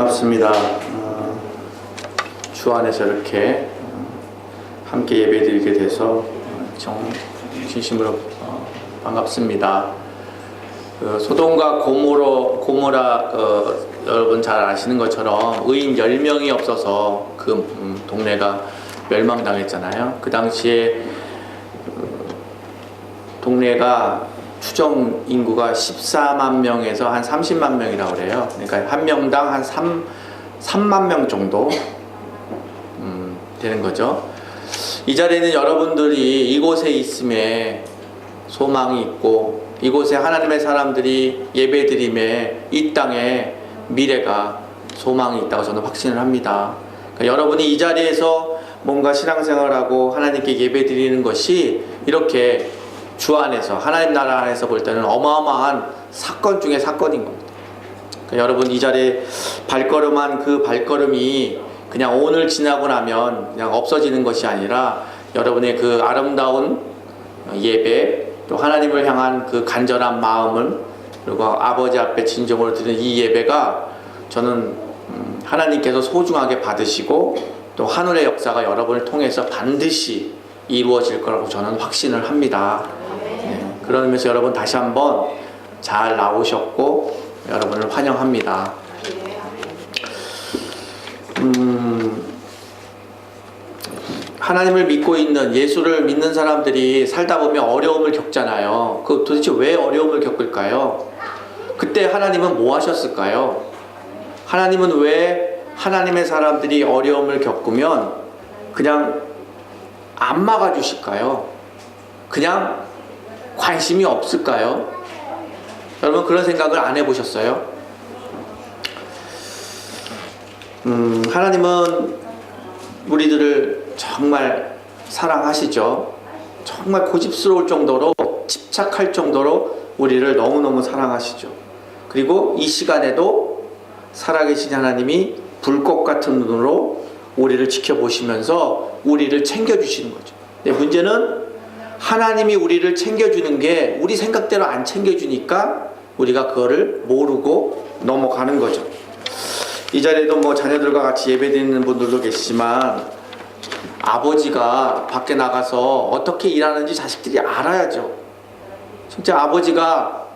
반갑습니다. 주 안에서 이렇게 함께 예배드리게 돼서 진심으로 반갑습니다. 소돔과 고모라 여러분 잘 아시는 것처럼 의인 10명이 없어서 그 동네가 멸망당했잖아요. 그 당시에 동네가 추정 인구가 14만 명에서 한 30만 명이라고 그래요. 그러니까 한 명당 한 3만 명 정도 되는 거죠. 이 자리에는 여러분들이 이곳에 있음에 소망이 있고, 이곳에 하나님의 사람들이 예배드림에 이 땅에 미래가 소망이 있다고 저는 확신을 합니다. 그러니까 여러분이 이 자리에서 뭔가 신앙생활하고 하나님께 예배드리는 것이 이렇게 주 안에서, 하나님 나라 안에서 볼 때는 어마어마한 사건 중에 사건인 겁니다. 그러니까 여러분 이 자리에 발걸음한 그 발걸음이 그냥 오늘 지나고 나면 그냥 없어지는 것이 아니라 여러분의 그 아름다운 예배, 또 하나님을 향한 그 간절한 마음을, 그리고 아버지 앞에 진정으로 드리는 이 예배가 저는 하나님께서 소중하게 받으시고 또 하늘의 역사가 여러분을 통해서 반드시 이루어질 거라고 저는 확신을 합니다. 네, 그런 의미에서 여러분 다시 한번 잘 나오셨고 여러분을 환영합니다. 하나님을 믿고 있는, 예수를 믿는 사람들이 살다 보면 어려움을 겪잖아요. 그 도대체 왜 어려움을 겪을까요? 그때 하나님은 뭐 하셨을까요? 하나님은 왜 하나님의 사람들이 어려움을 겪으면 그냥 안 막아주실까요? 그냥 관심이 없을까요? 여러분 그런 생각을 안 해보셨어요? 하나님은 우리들을 정말 사랑하시죠. 정말 고집스러울 정도로, 집착할 정도로 우리를 너무너무 사랑하시죠. 그리고 이 시간에도 살아계신 하나님이 불꽃 같은 눈으로 우리를 지켜보시면서 우리를 챙겨주시는 거죠. 근데 문제는 하나님이 우리를 챙겨주는 게 우리 생각대로 안 챙겨주니까 우리가 그거를 모르고 넘어가는 거죠. 이 자리에도 뭐 자녀들과 같이 예배드리는 분들도 계시지만 아버지가 밖에 나가서 어떻게 일하는지 자식들이 알아야죠. 진짜 아버지가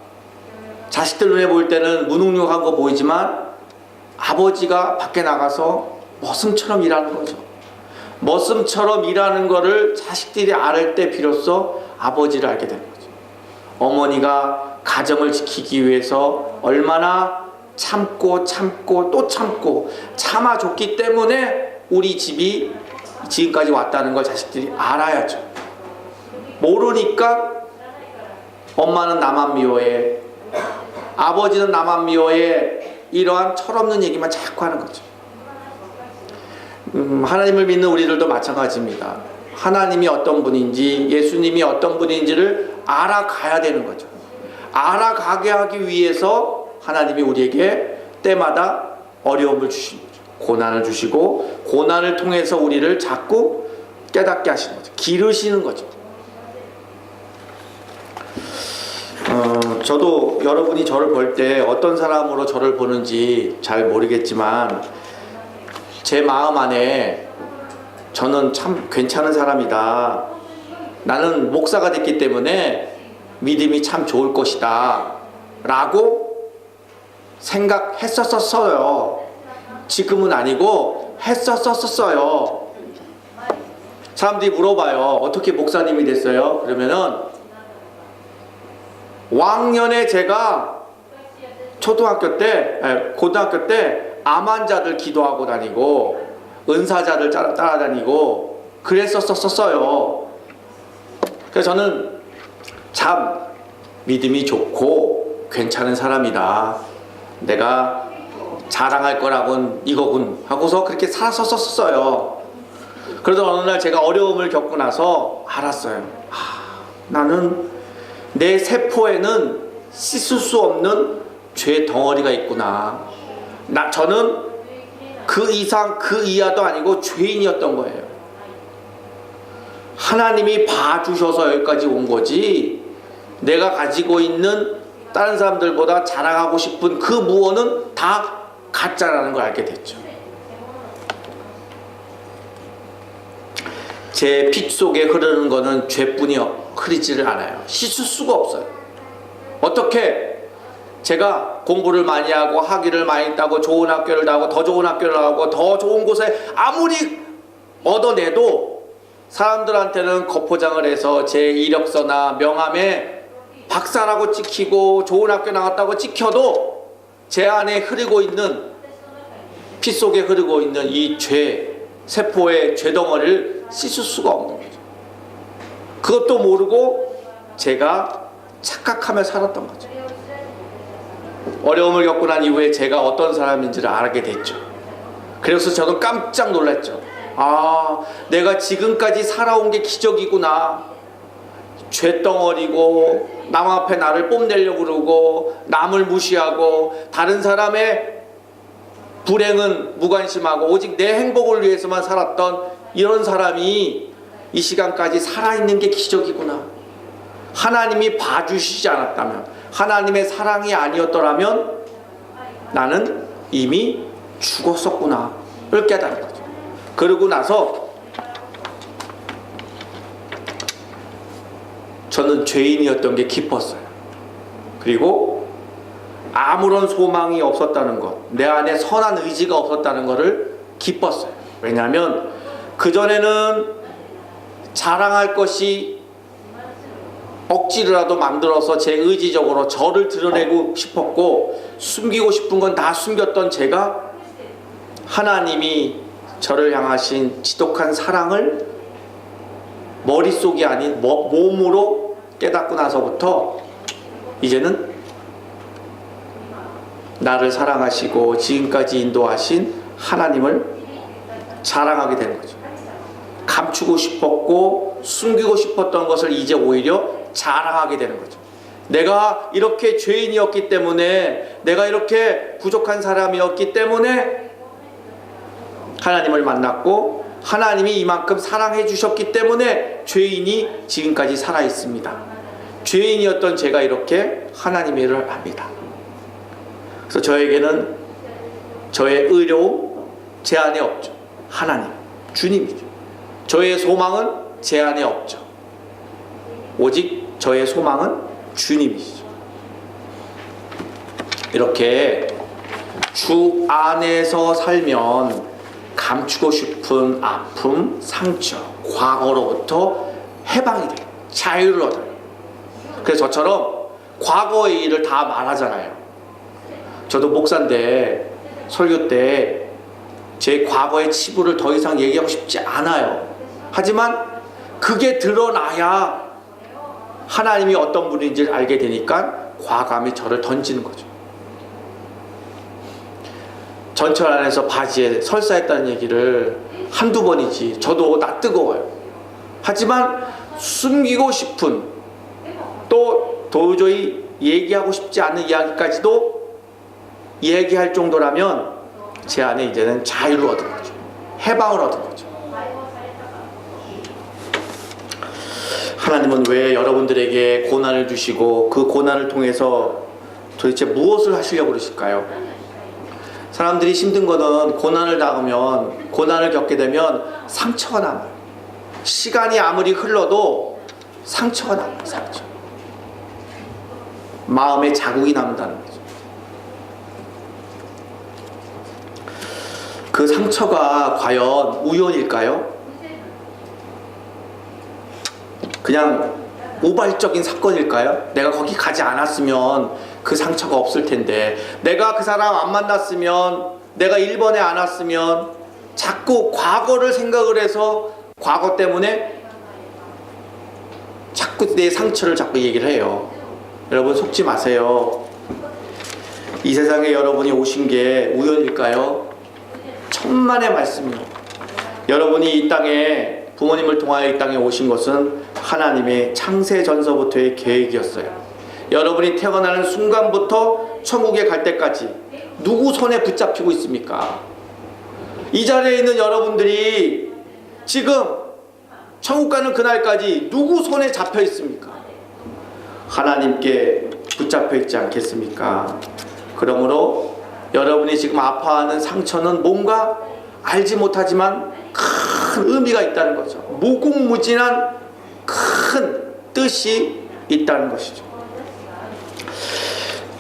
자식들 눈에 볼 때는 무능력한 거 보이지만 아버지가 밖에 나가서 머슴처럼 일하는 거죠. 머슴처럼 일하는 거를 자식들이 알을 때 비로소 아버지를 알게 되는 거죠. 어머니가 가정을 지키기 위해서 얼마나 참고 또 참고 참아줬기 때문에 우리 집이 지금까지 왔다는 걸 자식들이 알아야죠. 모르니까 엄마는 나만 미워해, 아버지는 나만 미워해, 이러한 철없는 얘기만 자꾸 하는 거죠. 하나님을 믿는 우리들도 마찬가지입니다. 하나님이 어떤 분인지, 예수님이 어떤 분인지를 알아가야 되는 거죠. 알아가게 하기 위해서 하나님이 우리에게 때마다 어려움을 주십니다. 고난을 주시고 고난을 통해서 우리를 자꾸 깨닫게 하시는 거죠. 기르시는 거죠. 저도 여러분이 저를 볼 때 어떤 사람으로 저를 보는지 잘 모르겠지만 제 마음 안에 저는 참 괜찮은 사람이다, 나는 목사가 됐기 때문에 믿음이 참 좋을 것이다 라고 생각했었어요. 지금은 아니고 했었었어요. 사람들이 물어봐요. 어떻게 목사님이 됐어요? 그러면은 왕년에 제가 고등학교 때 암 환자들 기도하고 다니고 은사자들 따라다니고 그랬었어요. 그래서 저는 참 믿음이 좋고 괜찮은 사람이다, 내가 자랑할 거라곤 이거군 하고서 그렇게 살았었어요. 그러다 어느 날 제가 어려움을 겪고 나서 알았어요. 나는 내 세포에는 씻을 수 없는 죄 덩어리가 있구나. 저는 그 이상 그 이하도 아니고 죄인이었던 거예요. 하나님이 봐주셔서 여기까지 온 거지, 내가 가지고 있는 다른 사람들보다 자랑하고 싶은 그 무언은 다 가짜라는 걸 알게 됐죠. 제 피 속에 흐르는 거는 죄뿐이 흐르지를 않아요. 씻을 수가 없어요. 어떻게 제가 공부를 많이 하고 학위를 많이 따고 좋은 학교를 나오고 더 좋은 학교를 나오고 더 좋은 곳에 아무리 얻어내도 사람들한테는 겉포장을 해서 제 이력서나 명함에 박사라고 찍히고 좋은 학교 나왔다고 찍혀도 제 안에 흐르고 있는 피 속에 흐르고 있는 이 죄, 세포의 죄덩어리를 씻을 수가 없는 거죠. 그것도 모르고 제가 착각하며 살았던 거죠. 어려움을 겪고 난 이후에 제가 어떤 사람인지를 알게 됐죠. 그래서 저는 깜짝 놀랐죠. 아, 내가 지금까지 살아온 게 기적이구나. 죄덩어리고 남 앞에 나를 뽐내려고 그러고 남을 무시하고 다른 사람의 불행은 무관심하고 오직 내 행복을 위해서만 살았던 이런 사람이 이 시간까지 살아있는 게 기적이구나. 하나님이 봐주시지 않았다면, 하나님의 사랑이 아니었더라면 나는 이미 죽었었구나를 깨달은 거죠. 그러고 나서 저는 죄인이었던 게 기뻤어요. 그리고 아무런 소망이 없었다는 것, 내 안에 선한 의지가 없었다는 것을 기뻤어요. 왜냐하면 그전에는 자랑할 것이 억지로라도 만들어서 제 의지적으로 저를 드러내고 싶었고 숨기고 싶은 건 다 숨겼던 제가 하나님이 저를 향하신 지독한 사랑을 머릿속이 아닌 몸으로 깨닫고 나서부터 이제는 나를 사랑하시고 지금까지 인도하신 하나님을 자랑하게 되는 거죠. 감추고 싶었고 숨기고 싶었던 것을 이제 오히려 자랑하게 되는 거죠. 내가 이렇게 죄인이었기 때문에, 내가 이렇게 부족한 사람이었기 때문에 하나님을 만났고 하나님이 이만큼 사랑해 주셨기 때문에 죄인이 지금까지 살아 있습니다. 죄인이었던 제가 이렇게 하나님의 일을 합니다. 그래서 저에게는 저의 의로움 제 안에 없죠. 하나님, 주님이죠. 저의 소망은 제 안에 없죠. 오직 저의 소망은 주님이시죠. 이렇게 주 안에서 살면 감추고 싶은 아픔, 상처, 과거로부터 해방이 돼요. 자유를 얻어요. 그래서 저처럼 과거의 일을 다 말하잖아요. 저도 목사인데 설교 때 제 과거의 치부를 더 이상 얘기하고 싶지 않아요. 하지만 그게 드러나야 하나님이 어떤 분인지를 알게 되니까 과감히 저를 던지는 거죠. 전철 안에서 바지에 설사했다는 얘기를 한두 번이지 저도 나 뜨거워요. 하지만 숨기고 싶은, 또 도저히 얘기하고 싶지 않은 이야기까지도 얘기할 정도라면 제 안에 이제는 자유를 얻은 거죠. 해방을 얻은 거죠. 하나님은 왜 여러분들에게 고난을 주시고 그 고난을 통해서 도대체 무엇을 하시려고 그러실까요? 사람들이 힘든 거는 고난을 당하면, 고난을 겪게 되면 상처가 남아요. 시간이 아무리 흘러도 상처가 남아요. 상처. 마음에 자국이 남는다는 거죠. 그 상처가 과연 우연일까요? 그냥 우발적인 사건일까요? 내가 거기 가지 않았으면 그 상처가 없을 텐데, 내가 그 사람 안 만났으면, 내가 1번에 안 왔으면, 자꾸 과거를 생각을 해서 과거 때문에 자꾸 내 상처를 자꾸 얘기를 해요. 여러분 속지 마세요. 이 세상에 여러분이 오신 게 우연일까요? 천만의 말씀이요. 여러분이 이 땅에, 부모님을 통하여 이 땅에 오신 것은 하나님의 창세 전서부터의 계획이었어요. 여러분이 태어나는 순간부터 천국에 갈 때까지 누구 손에 붙잡히고 있습니까? 이 자리에 있는 여러분들이 지금 천국 가는 그날까지 누구 손에 잡혀 있습니까? 하나님께 붙잡혀 있지 않겠습니까? 그러므로 여러분이 지금 아파하는 상처는 뭔가 알지 못하지만 큰 의미가 있다는 거죠. 무궁무진한 큰 뜻이 있다는 것이죠.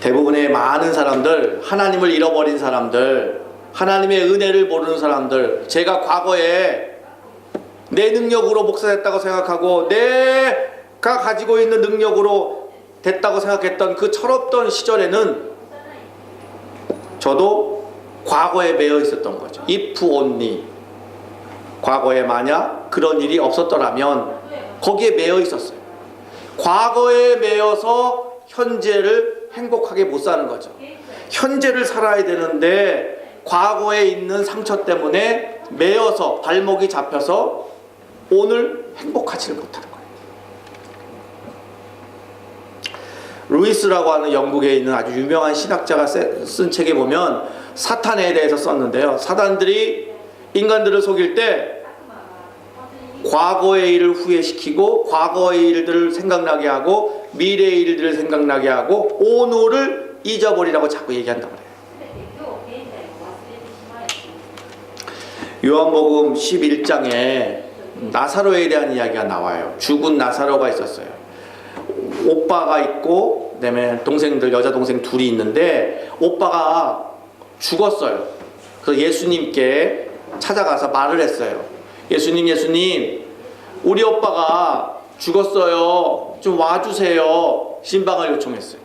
대부분의 많은 사람들, 하나님을 잃어버린 사람들, 하나님의 은혜를 모르는 사람들, 제가 과거에 내 능력으로 목사됐다고 생각하고 내가 가지고 있는 능력으로 됐다고 생각했던 그 철없던 시절에는 저도 과거에 매여 있었던 거죠. if only, 과거에 만약 그런 일이 없었더라면 거기에 매여 있었어요. 과거에 매여서 현재를 행복하게 못 사는 거죠. 현재를 살아야 되는데 과거에 있는 상처 때문에 매여서 발목이 잡혀서 오늘 행복하지를 못하는 거예요. 루이스라고 하는 영국에 있는 아주 유명한 신학자가 쓴 책에 보면 사탄에 대해서 썼는데요. 사단들이 인간들을 속일 때 과거의 일을 후회시키고 과거의 일들을 생각나게 하고 미래의 일들을 생각나게 하고 오늘을 잊어버리라고 자꾸 얘기한다고 그래요. 요한복음 11장에 나사로에 대한 이야기가 나와요. 죽은 나사로가 있었어요. 오빠가 있고 그다음에 동생들, 여자 동생 둘이 있는데 오빠가 죽었어요. 그래서 예수님께 찾아가서 말을 했어요. 예수님, 우리 오빠가 죽었어요. 좀 와주세요. 신방을 요청했어요.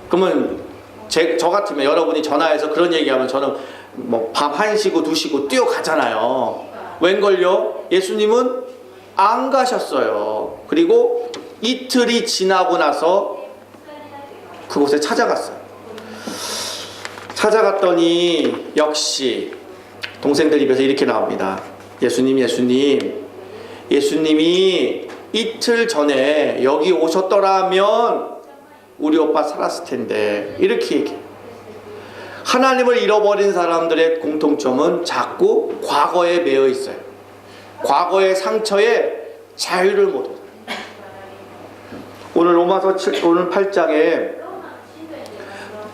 그러면 저 같으면 여러분이 전화해서 그런 얘기하면 저는 뭐 밤 1시고 2시고 뛰어가잖아요. 웬걸요? 예수님은 안 가셨어요. 그리고 이틀이 지나고 나서 그곳에 찾아갔어요. 찾아갔더니 역시 동생들 입에서 이렇게 나옵니다. 예수님이 이틀 전에 여기 오셨더라면 우리 오빠 살았을 텐데, 이렇게 얘기해요. 하나님을 잃어버린 사람들의 공통점은 자꾸 과거에 매여 있어요. 과거의 상처에 자유를 못 얻어요. 오늘 로마서 오늘 8장에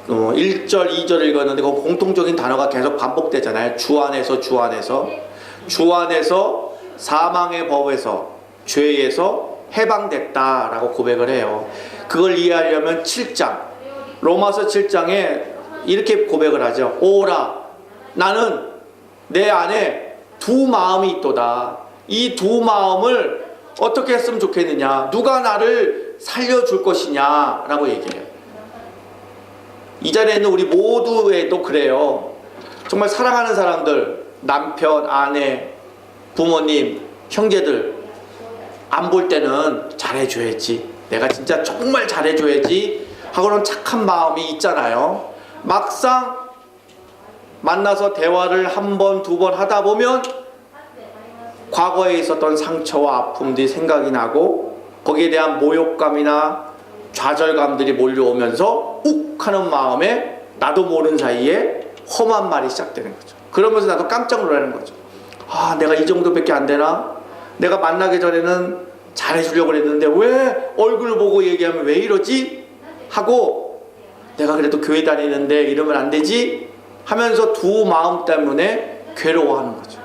1절, 2절 읽었는데 그 공통적인 단어가 계속 반복되잖아요. 주 안에서 사망의 법에서, 죄에서 해방됐다라고 고백을 해요. 그걸 이해하려면 7장, 로마서 7장에 이렇게 고백을 하죠. 오라, 나는 내 안에 두 마음이 있도다. 이 두 마음을 어떻게 했으면 좋겠느냐, 누가 나를 살려줄 것이냐 라고 얘기해요. 이 자리에 있는 우리 모두에도 그래요. 정말 사랑하는 사람들, 남편, 아내, 부모님, 형제들 안 볼 때는 잘해줘야지, 내가 진짜 정말 잘해줘야지 하고는 착한 마음이 있잖아요. 막상 만나서 대화를 한 번, 두 번 하다 보면 과거에 있었던 상처와 아픔들이 생각이 나고 거기에 대한 모욕감이나 좌절감들이 몰려오면서 욱 하는 마음에 나도 모르는 사이에 험한 말이 시작되는 거죠. 그러면서 나도 깜짝 놀라는 거죠. 아, 내가 이 정도밖에 안 되나? 내가 만나기 전에는 잘해주려고 그랬는데 왜 얼굴 보고 얘기하면 왜 이러지? 하고 내가 그래도 교회 다니는데 이러면 안 되지? 하면서 두 마음 때문에 괴로워하는 거죠.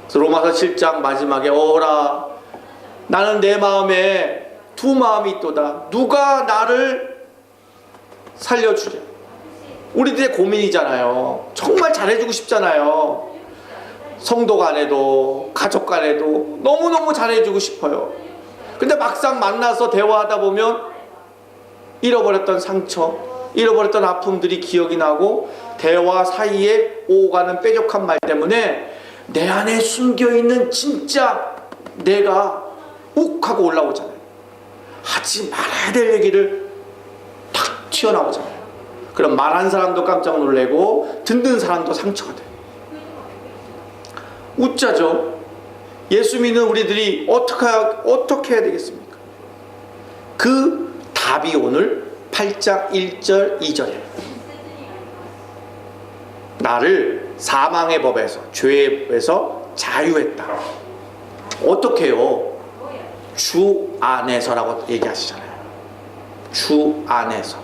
그래서 로마서 7장 마지막에 오라, 나는 내 마음에 두 마음이 있도다. 누가 나를 살려주랴. 우리들의 고민이잖아요. 정말 잘해주고 싶잖아요. 성도 간에도 가족 간에도 너무너무 잘해주고 싶어요. 근데 막상 만나서 대화하다 보면 잃어버렸던 상처, 잃어버렸던 아픔들이 기억이 나고 대화 사이에 오가는 뾰족한 말 때문에 내 안에 숨겨있는 진짜 내가 욱하고 올라오잖아요. 하지 말아야 될 얘기를 탁 튀어나오잖아요. 그럼 말한 사람도 깜짝 놀래고 듣는 사람도 상처가 돼요. 웃자죠. 예수 믿는 우리들이 어떻게 해야 되겠습니까? 그 답이 오늘 8장 1절 2절이에요. 나를 사망의 법에서, 죄에서 자유했다. 어떻게 해요? 주 안에서라고 얘기하시잖아요. 주 안에서.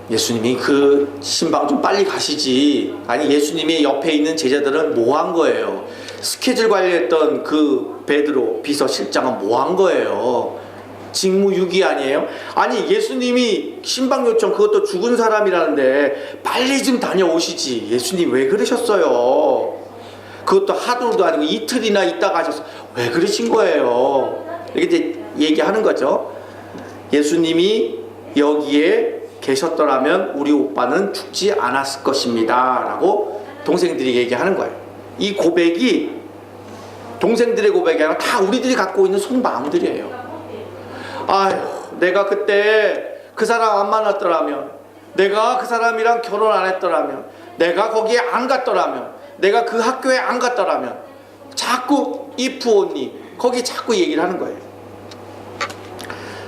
예수님이 그 신방 좀 빨리 가시지. 아니, 예수님의 옆에 있는 제자들은 뭐 한 거예요? 스케줄 관리했던 그 베드로 비서실장은 뭐 한 거예요? 직무유기 아니에요? 아니, 예수님이 신방 요청, 그것도 죽은 사람이라는데 빨리 좀 다녀오시지. 예수님 왜 그러셨어요? 그것도 하루도 아니고 이틀이나 있다가 하셔서 왜 그러신 거예요? 이렇게 이제 얘기하는 거죠. 예수님이 여기에 계셨더라면 우리 오빠는 죽지 않았을 것입니다 라고 동생들이 얘기하는 거예요. 이 고백이 동생들의 고백이 아니라 다 우리들이 갖고 있는 속마음들이에요. 아휴, 내가 그때 그 사람 안 만났더라면, 내가 그 사람이랑 결혼 안 했더라면, 내가 거기에 안 갔더라면, 내가 그 학교에 안 갔더라면, 자꾸 if only 거기 자꾸 얘기를 하는 거예요.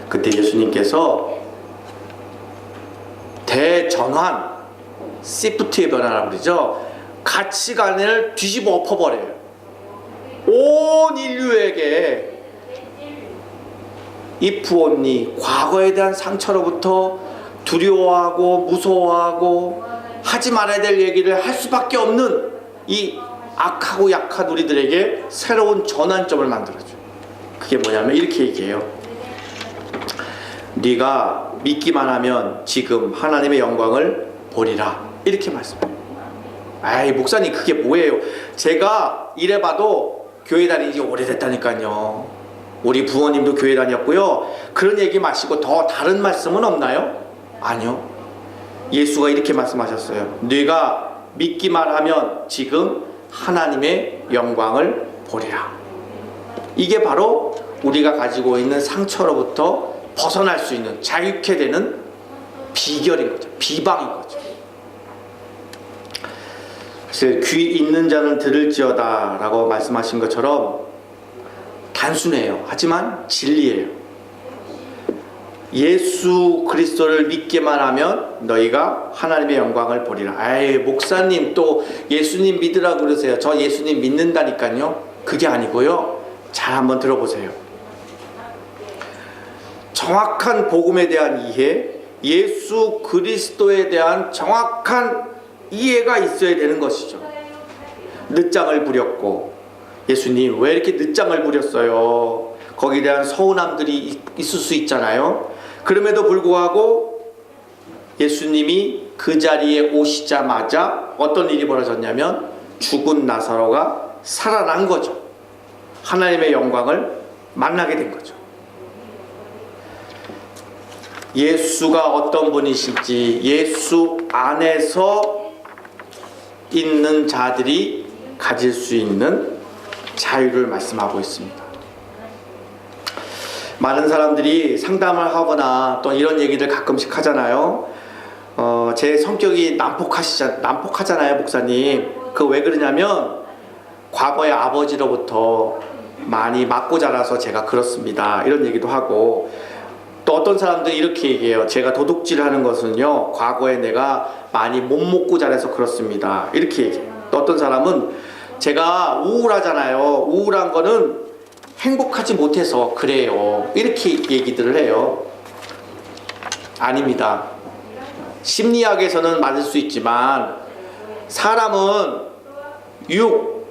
그때 예수님께서 대전환, 시프트의 변화라고 그러죠. 가치관을 뒤집어 엎어버려요. 온 인류에게 if only, 과거에 대한 상처로부터 두려워하고 무서워하고 하지 말아야 될 얘기를 할 수밖에 없는 이 악하고 약한 우리들에게 새로운 전환점을 만들어줘요. 그게 뭐냐면 이렇게 얘기해요. 네가 믿기만 하면 지금 하나님의 영광을 보리라. 이렇게 말씀해요. 아이, 목사님 그게 뭐예요? 제가 이래봐도 교회 다닌 지 오래됐다니까요. 우리 부모님도 교회 다녔고요. 그런 얘기 마시고 더 다른 말씀은 없나요? 아니요. 예수가 이렇게 말씀하셨어요. 네가 믿기만 하면 지금 하나님의 영광을 보리라. 이게 바로 우리가 가지고 있는 상처로부터 벗어날 수 있는, 자유케 되는 비결인 거죠. 비방인 거죠. 사실 귀 있는 자는 들을지어다 라고 말씀하신 것처럼 단순해요. 하지만 진리예요. 예수 그리스도를 믿기만 하면 너희가 하나님의 영광을 보리라. 아이, 목사님 또 예수님 믿으라고 그러세요. 저 예수님 믿는다니까요. 그게 아니고요. 잘 한번 들어보세요. 정확한 복음에 대한 이해, 예수 그리스도에 대한 정확한 이해가 있어야 되는 것이죠. 늦장을 부렸고, 예수님 왜 이렇게 늦장을 부렸어요? 거기에 대한 서운함들이 있을 수 있잖아요. 그럼에도 불구하고 예수님이 그 자리에 오시자마자 어떤 일이 벌어졌냐면 죽은 나사로가 살아난 거죠. 하나님의 영광을 만나게 된 거죠. 예수가 어떤 분이신지 예수 안에서 있는 자들이 가질 수 있는 자유를 말씀하고 있습니다. 많은 사람들이 상담을 하거나 또 이런 얘기를 가끔씩 하잖아요. 제 성격이 난폭하잖아요, 목사님. 그 왜 그러냐면 과거에 아버지로부터 많이 맞고 자라서 제가 그렇습니다. 이런 얘기도 하고, 또 어떤 사람들이 이렇게 얘기해요. 제가 도둑질하는 것은요, 과거에 내가 많이 못 먹고 자라서 그렇습니다. 이렇게 얘기해요. 또 어떤 사람은 제가 우울하잖아요. 우울한 거는 행복하지 못해서 그래요. 이렇게 얘기들을 해요. 아닙니다. 심리학에서는 맞을 수 있지만 사람은 육,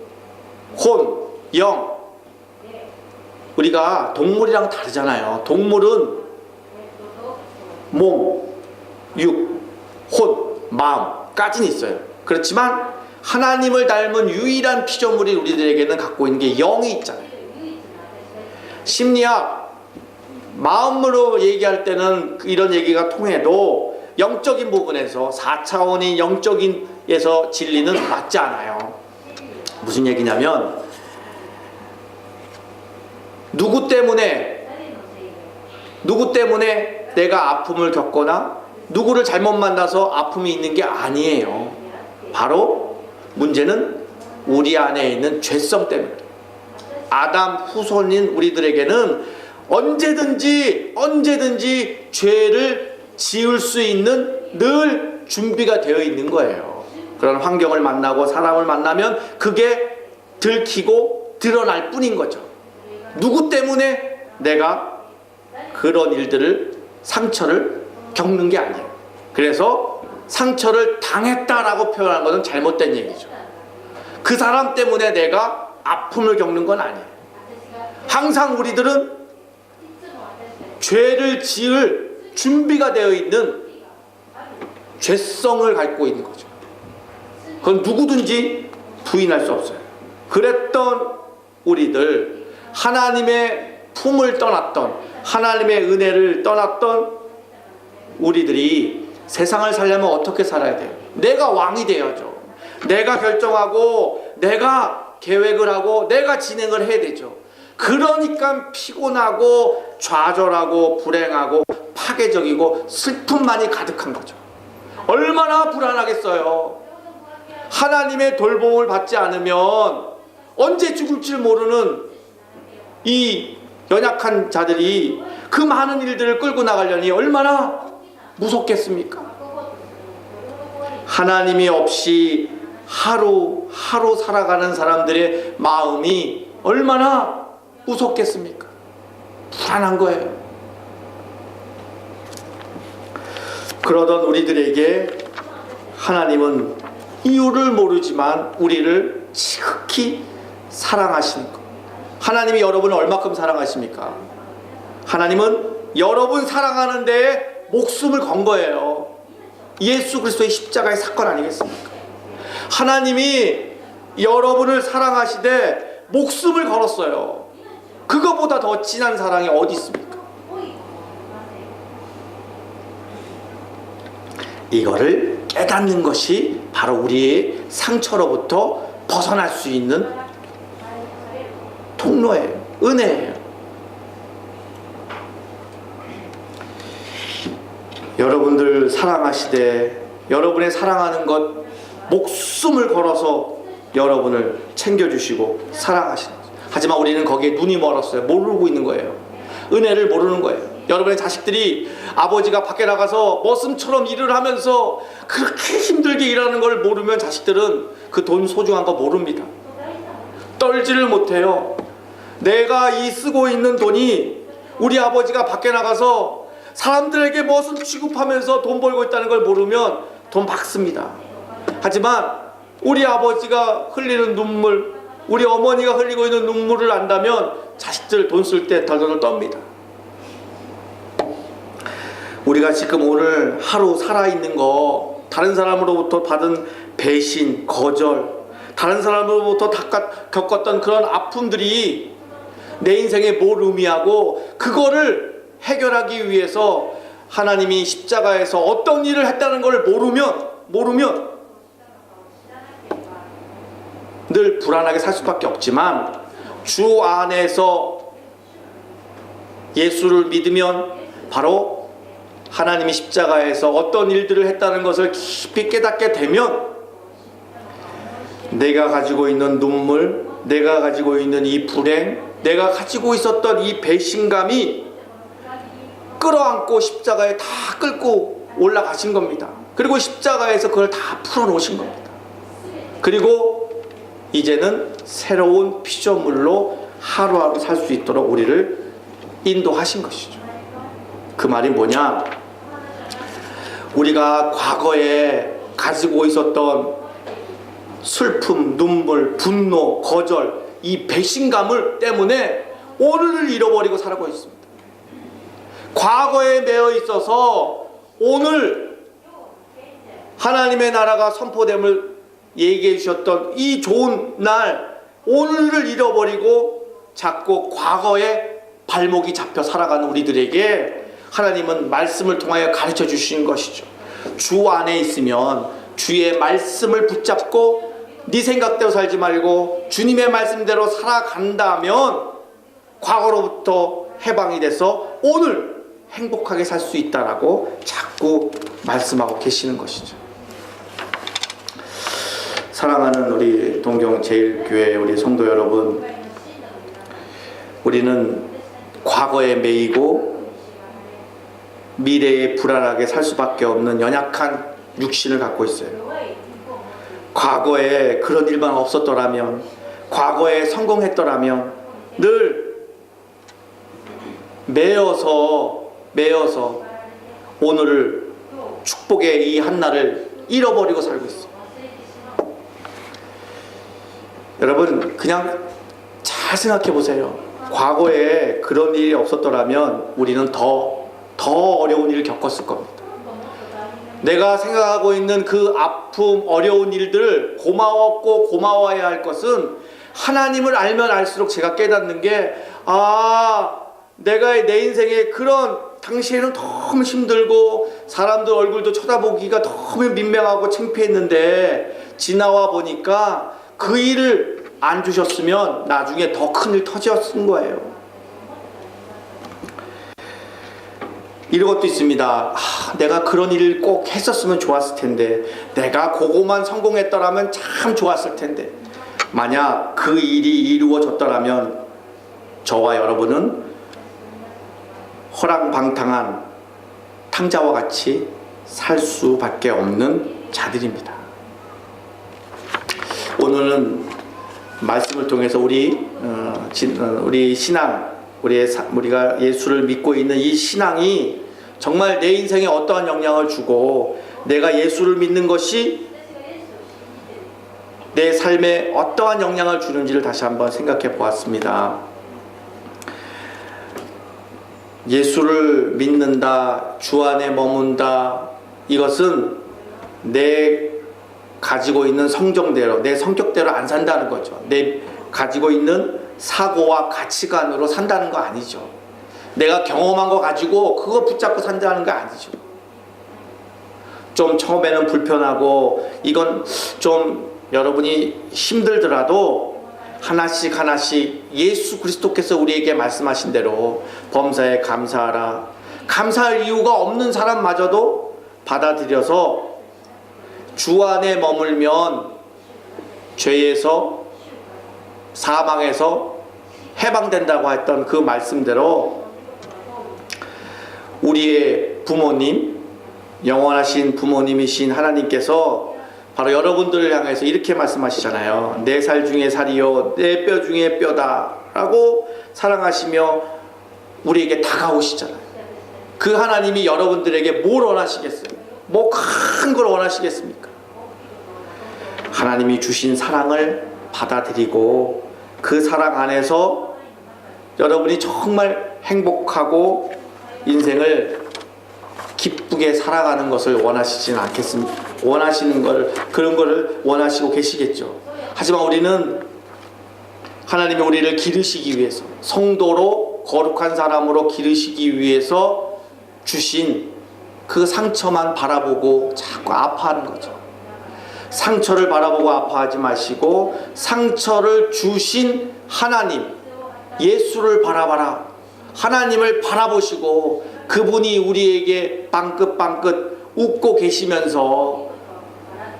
혼, 영, 우리가 동물이랑 다르잖아요. 동물은 몸, 육, 혼, 마음까지는 있어요. 그렇지만 하나님을 닮은 유일한 피조물이 우리들에게는 갖고 있는 게 영이 있잖아요. 심리학, 마음으로 얘기할 때는 이런 얘기가 통해도 영적인 부분에서 4차원인 영적인에서 진리는 맞지 않아요. 무슨 얘기냐면 누구 때문에 내가 아픔을 겪거나 누구를 잘못 만나서 아픔이 있는 게 아니에요. 바로 문제는 우리 안에 있는 죄성 때문에. 아담 후손인 우리들에게는 언제든지 죄를 지을 수 있는 늘 준비가 되어 있는 거예요. 그런 환경을 만나고 사람을 만나면 그게 들키고 드러날 뿐인 거죠. 누구 때문에 내가 그런 일들을, 상처를 겪는 게 아니에요. 그래서 상처를 당했다라고 표현한 것은 잘못된 얘기죠. 그 사람 때문에 내가 아픔을 겪는 건 아니에요. 항상 우리들은 죄를 지을 준비가 되어 있는 죄성을 갖고 있는 거죠. 그건 누구든지 부인할 수 없어요. 그랬던 우리들, 하나님의 품을 떠났던, 하나님의 은혜를 떠났던 우리들이 세상을 살려면 어떻게 살아야 돼요? 내가 왕이 돼야죠. 내가 결정하고 내가 계획을 하고 내가 진행을 해야 되죠. 그러니까 피곤하고 좌절하고 불행하고 파괴적이고 슬픔만이 가득한 거죠. 얼마나 불안하겠어요. 하나님의 돌봄을 받지 않으면 언제 죽을지 모르는 이 연약한 자들이 그 많은 일들을 끌고 나가려니 얼마나 무섭겠습니까? 하나님이 없이 하루하루 살아가는 사람들의 마음이 얼마나 무섭겠습니까? 불안한 거예요. 그러던 우리들에게 하나님은 이유를 모르지만 우리를 지극히 사랑하시는 것. 하나님이 여러분을 얼마큼 사랑하십니까? 하나님은 여러분 사랑하는 데에 목숨을 건 거예요. 예수 그리스도의 십자가의 사건 아니겠습니까? 하나님이 여러분을 사랑하시되 목숨을 걸었어요. 그거보다 더 진한 사랑이 어디 있습니까? 이거를 깨닫는 것이 바로 우리의 상처로부터 벗어날 수 있는 통로예요. 은혜예요. 여러분들 사랑하시되 여러분의 사랑하는 것 목숨을 걸어서 여러분을 챙겨주시고 사랑하시는 거죠. 하지만 우리는 거기에 눈이 멀었어요. 모르고 있는 거예요. 은혜를 모르는 거예요. 여러분의 자식들이 아버지가 밖에 나가서 머슴처럼 일을 하면서 그렇게 힘들게 일하는 걸 모르면 자식들은 그 돈 소중한 거 모릅니다. 떨지를 못해요. 내가 이 쓰고 있는 돈이 우리 아버지가 밖에 나가서 사람들에게 머슴 취급하면서 돈 벌고 있다는 걸 모르면 돈 박습니다. 하지만 우리 아버지가 흘리는 눈물, 우리 어머니가 흘리고 있는 눈물을 안다면 자식들 돈 쓸 때 덜덜 떱니다. 우리가 지금 오늘 하루 살아있는 거, 다른 사람으로부터 받은 배신, 거절, 다른 사람으로부터 겪었던 그런 아픔들이 내 인생에 뭘 의미하고 그거를 해결하기 위해서 하나님이 십자가에서 어떤 일을 했다는 걸 모르면 늘 불안하게 살 수밖에 없지만 주 안에서 예수를 믿으면 바로 하나님이 십자가에서 어떤 일들을 했다는 것을 깊이 깨닫게 되면 내가 가지고 있는 눈물, 내가 가지고 있는 이 불행, 내가 가지고 있었던 이 배신감이 끌어안고 십자가에 다 끌고 올라가신 겁니다. 그리고 십자가에서 그걸 다 풀어놓으신 겁니다. 그리고 이제는 새로운 피조물로 하루하루 살 수 있도록 우리를 인도하신 것이죠. 그 말이 뭐냐? 우리가 과거에 가지고 있었던 슬픔, 눈물, 분노, 거절, 이 배신감을 때문에 오늘을 잃어버리고 살아가고 있습니다. 과거에 매여 있어서 오늘 하나님의 나라가 선포됨을 얘기해 주셨던 이 좋은 날, 오늘을 잃어버리고 자꾸 과거에 발목이 잡혀 살아가는 우리들에게 하나님은 말씀을 통하여 가르쳐 주신 것이죠. 주 안에 있으면 주의 말씀을 붙잡고 네 생각대로 살지 말고 주님의 말씀대로 살아간다면 과거로부터 해방이 돼서 오늘 행복하게 살 수 있다라고 자꾸 말씀하고 계시는 것이죠. 사랑하는 우리 동경 제일교회 우리 성도 여러분, 우리는 과거에 매이고 미래에 불안하게 살 수밖에 없는 연약한 육신을 갖고 있어요. 과거에 그런 일만 없었더라면, 과거에 성공했더라면 늘 매여서 오늘을 축복의 이 한날을 잃어버리고 살고 있어요. 여러분 그냥 잘 생각해 보세요. 과거에 그런 일이 없었더라면 우리는 더 어려운 일을 겪었을 겁니다. 내가 생각하고 있는 그 아픔, 어려운 일들을 고마웠고 고마워해야 할 것은 하나님을 알면 알수록 제가 깨닫는 게 내가 내 인생에 그런 당시에는 너무 힘들고 사람들 얼굴도 쳐다보기가 너무 민망하고 창피했는데 지나와 보니까 그 일을 안 주셨으면 나중에 더 큰 일 터졌을 거예요. 이런 것도 있습니다. 내가 그런 일을 꼭 했었으면 좋았을 텐데, 내가 그거만 성공했더라면 참 좋았을 텐데, 만약 그 일이 이루어졌더라면 저와 여러분은 허랑방탕한 탕자와 같이 살 수밖에 없는 자들입니다. 오늘은 말씀을 통해서 우리 신앙, 우리가 예수를 믿고 있는 이 신앙이 정말 내 인생에 어떠한 영향을 주고 내가 예수를 믿는 것이 내 삶에 어떠한 영향을 주는지를 다시 한번 생각해 보았습니다. 예수를 믿는다, 주 안에 머문다, 이것은 내 가지고 있는 성정대로, 내 성격대로 안 산다는 거죠. 내 가지고 있는 사고와 가치관으로 산다는 거 아니죠. 내가 경험한 거 가지고 그거 붙잡고 산다는 거 아니죠. 좀 처음에는 불편하고 이건 좀 여러분이 힘들더라도 하나씩 예수 그리스도께서 우리에게 말씀하신 대로 범사에 감사하라. 감사할 이유가 없는 사람마저도 받아들여서 주 안에 머물면 죄에서 사망에서 해방된다고 했던 그 말씀대로 우리의 부모님, 영원하신 부모님이신 하나님께서 바로 여러분들을 향해서 이렇게 말씀하시잖아요. 내 살 중에 살이요 내 뼈 중에 뼈다 라고 사랑하시며 우리에게 다가오시잖아요. 그 하나님이 여러분들에게 뭘 원하시겠어요? 뭐 큰 걸 원하시겠습니까? 하나님이 주신 사랑을 받아들이고 그 사랑 안에서 여러분이 정말 행복하고 인생을 기쁘게 살아가는 것을 원하시지는 않겠습니까? 원하시는 걸, 그런 거를 원하시고 계시겠죠. 하지만 우리는 하나님이 우리를 기르시기 위해서, 성도로 거룩한 사람으로 기르시기 위해서 주신 그 상처만 바라보고 자꾸 아파하는 거죠. 상처를 바라보고 아파하지 마시고 상처를 주신 하나님, 예수를 바라봐라. 하나님을 바라보시고 그분이 우리에게 빵긋빵긋 웃고 계시면서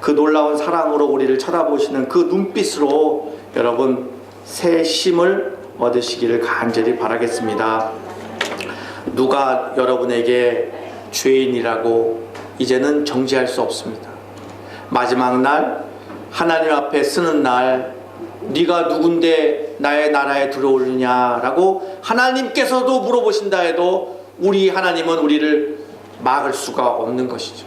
그 놀라운 사랑으로 우리를 쳐다보시는 그 눈빛으로 여러분 새 힘을 얻으시기를 간절히 바라겠습니다. 누가 여러분에게 죄인이라고 이제는 정죄할 수 없습니다. 마지막 날 하나님 앞에 서는 날 네가 누군데 나의 나라에 들어오느냐라고 하나님께서도 물어보신다 해도 우리 하나님은 우리를 막을 수가 없는 것이죠.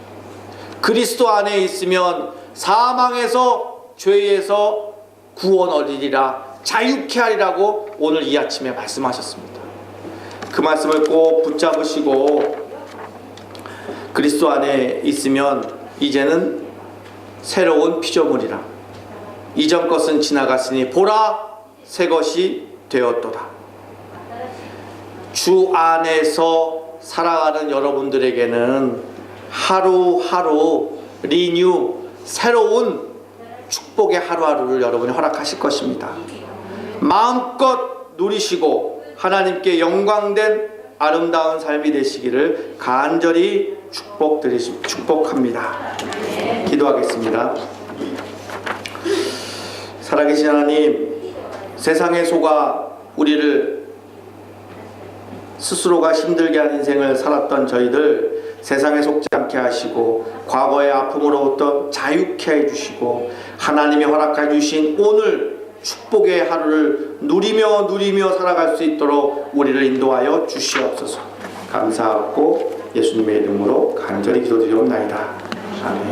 그리스도 안에 있으면 사망에서 죄에서 구원 얻으리라, 자유케 하리라고 오늘 이 아침에 말씀하셨습니다. 그 말씀을 꼭 붙잡으시고 그리스도 안에 있으면 이제는 새로운 피조물이라, 이전 것은 지나갔으니 보라 새 것이 되었도다. 주 안에서 살아가는 여러분들에게는 하루하루 리뉴, 새로운 축복의 하루하루를 여러분이 허락하실 것입니다. 마음껏 누리시고 하나님께 영광된 아름다운 삶이 되시기를 간절히 축복합니다. 기도하겠습니다. 살아계신 하나님, 세상에 속아 우리를 스스로가 힘들게 한 인생을 살았던 저희들 세상에 속지 않게 하시고 과거의 아픔으로부터 자유케 해주시고 하나님이 허락해 주신 오늘 축복의 하루를 누리며 살아갈 수 있도록 우리를 인도하여 주시옵소서. 감사하고 예수님의 이름으로 간절히 기도드리옵나이다. 아멘.